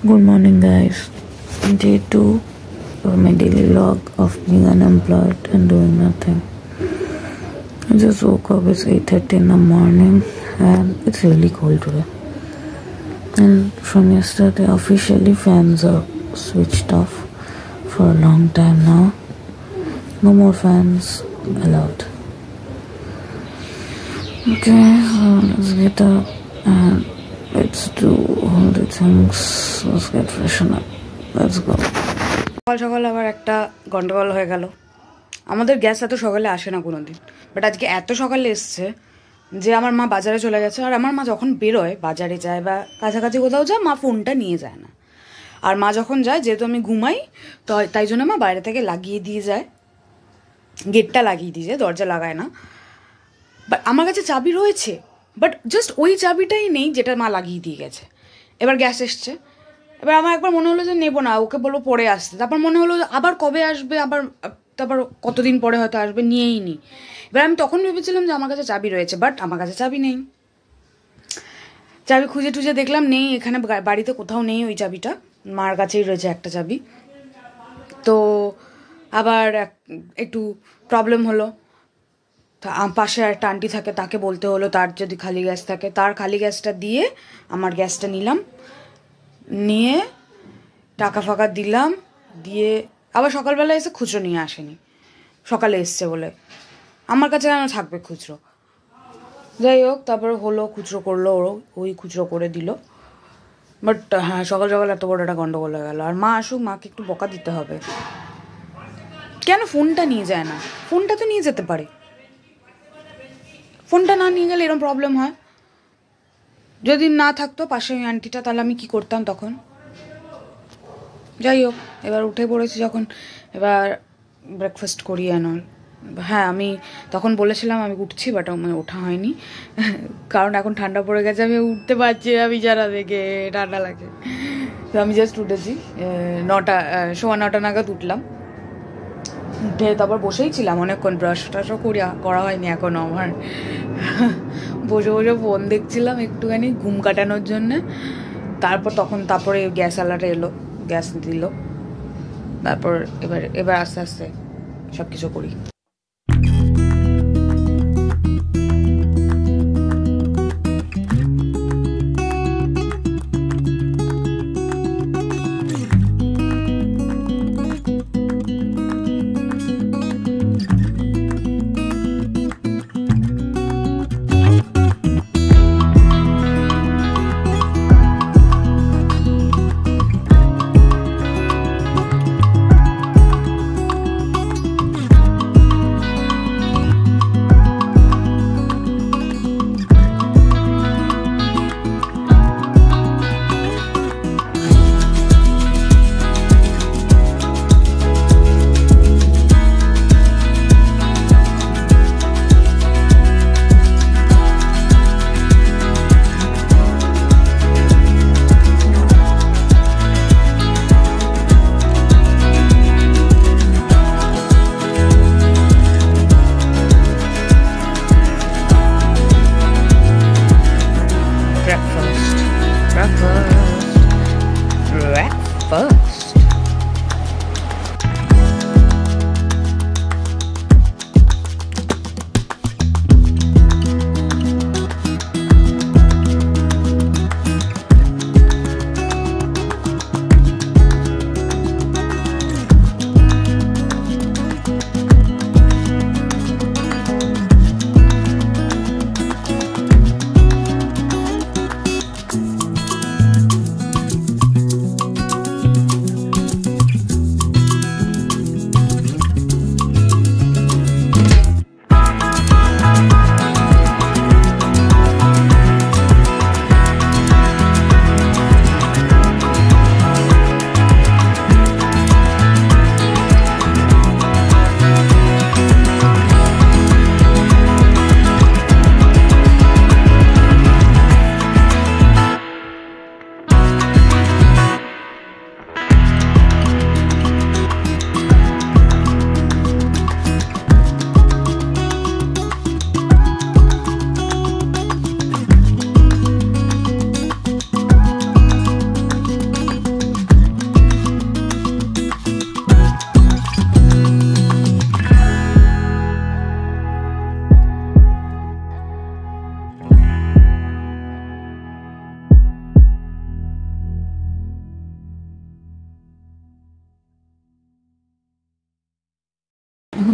Good morning, guys. Day 2 of my daily log of being unemployed and doing nothing. I just woke up. It's 8:30 in the morning and it's really cold today. And from yesterday, officially fans are switched off for a long time now. No more fans allowed. Okay, so let's get up and let's do all the things. Let's get freshen up. Let's go. সকাল আবার একটা গন্ডগোল হয়ে গেল। আমাদের gas এত সকালে আসে না কোনোদিন, বাট আজকে এত সকালে এসছে যে আমার মা বাজারে চলে গেছে। আর আমার মা যখন বেরোয়, বাজারে যায় বা কাছাকাছি কোথাও যায়, মা ফোনটা নিয়ে যায় না। আর মা যখন যায়, যেহেতু আমি ঘুমাই, তো তাই জন্য মা বাইরে থেকে লাগিয়ে দিয়ে যায়, গেটটা লাগিয়ে দিয়ে যায়, দরজা লাগায় না। বাট আমার কাছে চাবি রয়েছে, বাট জাস্ট ওই চাবিটাই নেই যেটা মা লাগিয়ে দিয়ে গেছে। এবার গ্যাস এসছে, এবার আমার একবার মনে হলো যে নেবো না, ওকে বলবো পরে আসতে। তারপর মনে হলো আবার কবে আসবে, তারপর কতদিন পরে হয়তো আসবে, নিয়েই নি। এবার আমি তখন ভেবেছিলাম যে আমার কাছে চাবি রয়েছে, বাট আমার কাছে চাবি নেই। চাবি খুঁজে টুজে দেখলাম নেই, এখানে বাড়িতে কোথাও নেই ওই চাবিটা, মার কাছেই রয়েছে একটা চাবি। তো আবার একটু প্রবলেম হলো। পাশে একটা আন্টি থাকে, তাকে বলতে হলো তার যদি খালি গ্যাস থাকে, তার খালি গ্যাসটা দিয়ে আমার গ্যাসটা নিলাম, নিয়ে টাকা ফাঁকা দিলাম, দিয়ে আবার সকালবেলা এসে খুচরো নিয়ে আসেনি, সকালে এসছে বলে। আমার কাছে কেন থাকবে খুচরো? যাই হোক, তারপরে হলো, খুচরো করলো, ওই খুচরো করে দিল। বাট হ্যাঁ, সকাল সকাল এত বড় একটা গন্ডগোল হয়ে গেল। আর মা আসুক, মাকে একটু বকা দিতে হবে। কেন ফোনটা নিয়ে যায় না? ফোনটা তো নিয়ে যেতে পারে। ফোনটা না নিয়ে গেলে এরকম প্রবলেম হয়। যদি না থাকতো পাশে ওই আন্টিটা, তাহলে আমি কি করতাম তখন? যাই হোক, এবার উঠে পড়েছি যখন, এবার ব্রেকফাস্ট করি অ্যানল। হ্যাঁ, আমি তখন বলেছিলাম আমি উঠছি, বাট আমার ওঠা হয়নি, কারণ এখন ঠান্ডা পড়ে গেছে, আমি উঠতে পারছি না, বিছানা থেকে ঠান্ডা লাগে। তো আমি জাস্ট উঠেছি, 9:15 নাগাদ উঠলাম। উঠে তারপর বসেই ছিলাম অনেকক্ষণ, ব্রাশ ট্রাশও করা হয়নি এখনও আমার। বসে বসে ফোন দেখছিলাম একটুখানি ঘুম কাটানোর জন্যে। তারপরে গ্যাসওয়ালাটা এলো, গ্যাস দিল। তারপর এবার আস্তে আস্তে সব কিছু করি। Breakfast.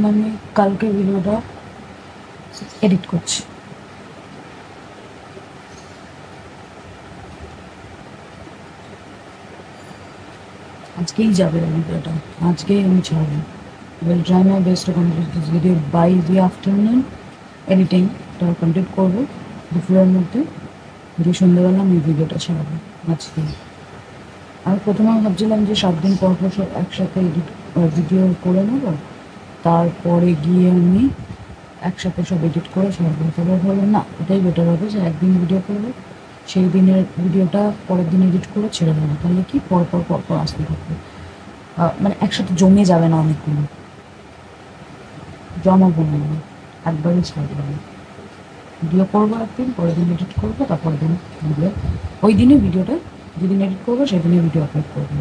আমি কালকে ভিডিওটা এডিট করছি। আজকেই যাবে ভিডিওটা, আজকেই আমি ছাড়বো। Will try my best to complete this video by the afternoon. এডিটিংটা কমপ্লিট করবো দুপুরের মধ্যে, দিয়ে সন্ধ্যেবেলা আমি ভিডিওটা ছাড়বো আজকে। আমি প্রথমে ভাবছিলাম যে 7 দিন পর পর সব একসাথে ভিডিও করে নেবো, তারপরে গিয়ে আমি একসাথে সব এডিট করে ছাড়বো। তারপর ভাবলাম না, এটাই বেটার হবে যে একদিন ভিডিও করবো, সেই দিনের ভিডিওটা পরের দিন এডিট করে ছেড়ে দেবো। তাহলে কি পর পর আসতে থাকবে, মানে একসাথে জমে যাবে না, অনেকগুলো জমাবো না, একবারই ছাড়বো। ভিডিও করবো একদিন, পরের দিন এডিট করবো, তারপরের দিন ভিডিও, ওই দিনে ভিডিওটা যেদিন এডিট করবো সেদিনে ভিডিও আপলোড করবো।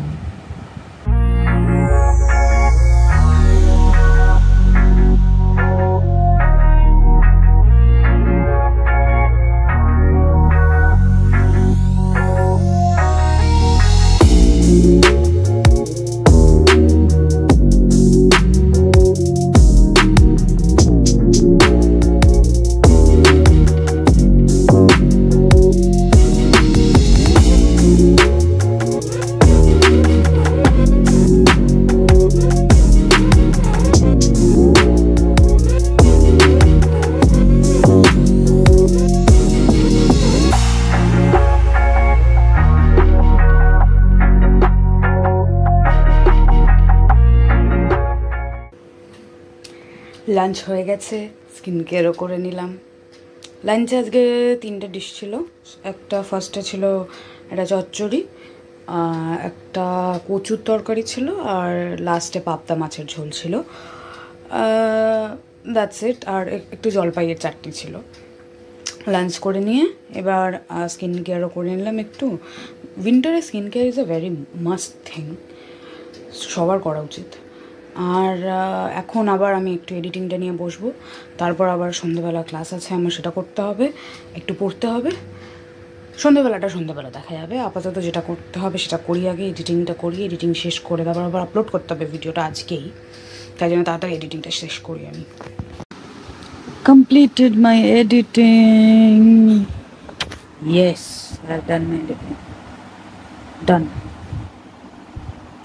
লাঞ্চ হয়ে গেছে, স্কিন কেয়ারও করে নিলাম। লাঞ্চে আজকে 3টে ডিশ ছিল। একটা ফার্স্টে ছিল একটা চচ্চড়ি, একটা কচুর তরকারি ছিল, আর লাস্টে পাবদা মাছের ঝোল ছিল। That's it. আর একটু জলপাইয়ের চাটনি ছিল। লাঞ্চ করে নিয়ে এবার স্কিন কেয়ারও করে নিলাম একটু। উইন্টারে skin care is a very must thing, সবার করা উচিত। আর এখন আবার আমি একটু এডিটিংটা নিয়ে বসবো, তারপর আবার সন্ধ্যেবেলা ক্লাস আছে আমার, সেটা করতে হবে, একটু পড়তে হবে। সন্ধ্যেবেলা দেখা যাবে। আপাতত যেটা করতে হবে সেটা করি আগে, এডিটিংটা করি, এডিটিং শেষ করে তারপর আবার আপলোড করতে হবে ভিডিওটা আজকেই, তাই জন্য তাড়াতাড়ি এডিটিংটা শেষ করি আমি। Completed my editing. Yes, I've done my editing. Done.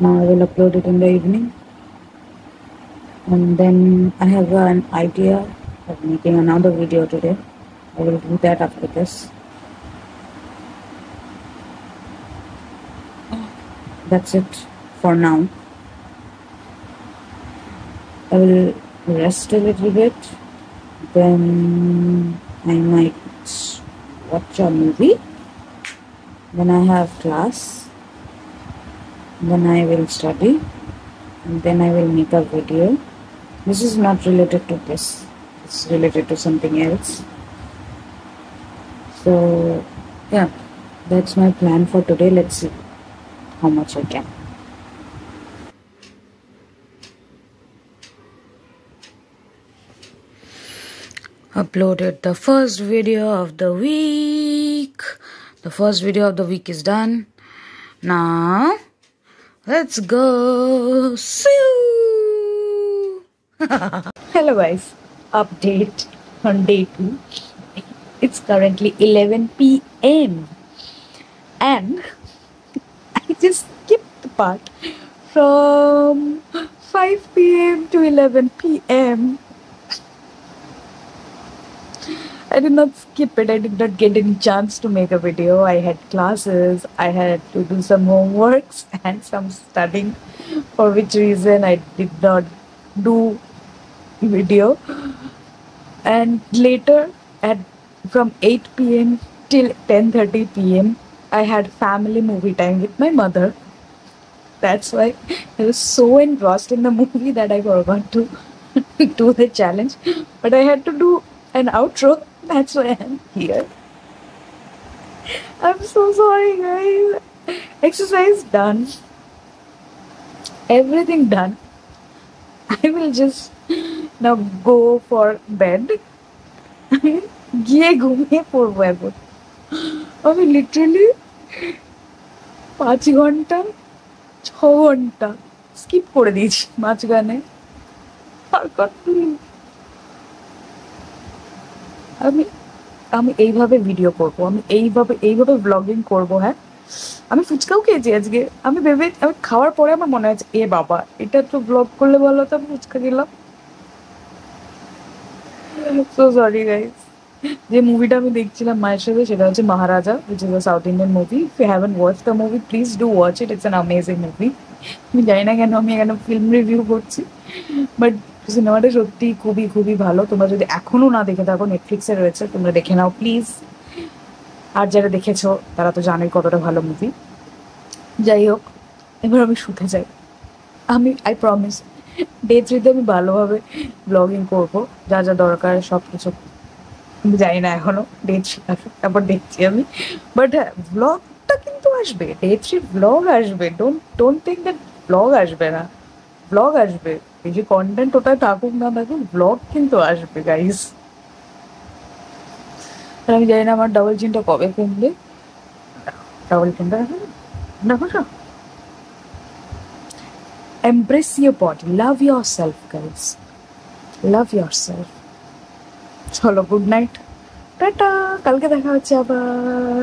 Now I will upload it in the evening. And then I have an idea of making another video today. I will do that after this. That's it for now. I will rest a little bit. Then I might watch a movie. Then I have class. Then I will study. And then I will make a video. This is not related to this. It's related to something else. So yeah, that's my plan for today. Let's see how much I can. Uploaded the first video of the week. The first video of the week is done. Now let's go. See you. Hello guys, update on day 2. It's currently 11 p.m. and I just skipped the part from 5 p.m. to 11 p.m. I did not skip it. I did not get any chance to make a video. I had classes, I had to do some homeworks and some studying, for which reason I did not do video. And later from 8 p.m. till 10:30 p.m. I had family movie time with my mother. That's why I was so engrossed in the movie that I forgot to do the challenge. But I had to do an outro. That's why I'm here. I'm so sorry guys. Exercise done. Everything done. I will just now go for bed. গিয়ে ঘুমিয়ে পড়বো এখন। আমি literally 5 ঘন্টা 6 ঘন্টা skip করে দিয়েছি মাঝখানে। আর কথা নেই। আমি আমি এইভাবে ভিডিও করবো, আমি এইভাবে ব্লগিং করবো। হ্যাঁ, আমি ফুচকাও খেয়েছি আজকে। আমি খাওয়ার পরে আমার মনে হয়েছে এ বাবা, এটা তো ব্লগ করলে ভালো হতো, আমি ফুচকা খেলাম। So sorry guys. যে মুভিটা আমি দেখছিলাম মায়ের সাথে সেটা হচ্ছে মহারাজা, which is a South Indian movie. If you haven't watched the movie, please do watch it. It's an amazing movie. আমি জানি না কেন আমি এখানে ফিল্ম রিভিউ করছি, বাট সিনেমাটা সত্যি খুবই খুবই ভালো। তোমরা যদি এখনো না দেখে থাকো, নেটফ্লিক্সে রয়েছে, তোমরা দেখে নাও প্লিজ। আর যারা দেখেছো তারা তো জানোই কতটা ভালো মুভি। যাই হোক, এবার আমি শুতে যাই। আমি আই প্রমিস ডে 3-তে আমি ভালোভাবে ব্লগিং করবো, যা যা দরকার সব কিছু। আমি জানি না এখনো, ডে 3 আসুক তারপর দেখছি আমি। বাট হ্যাঁ, ব্লগটা কিন্তু আসবে, ডে 3 ব্লগ আসবে। ডোন্ট থিঙ্ক দ্যাট ব্লগ আসবে না, ব্লগ আসবে। এই যে কন্টেন্ট ওটা থাকুক না থাকুক, ব্লগ কিন্তু আসবে গাইস। আর আমি জানি না আমার ডাবল চিনটা কবে কমবে। ডাবল চিনটা দেখো তো। Embrace your body, love yourself guys, love yourself. চলো, গুড নাইট, টাটা, কালকে দেখা হচ্ছে আবার।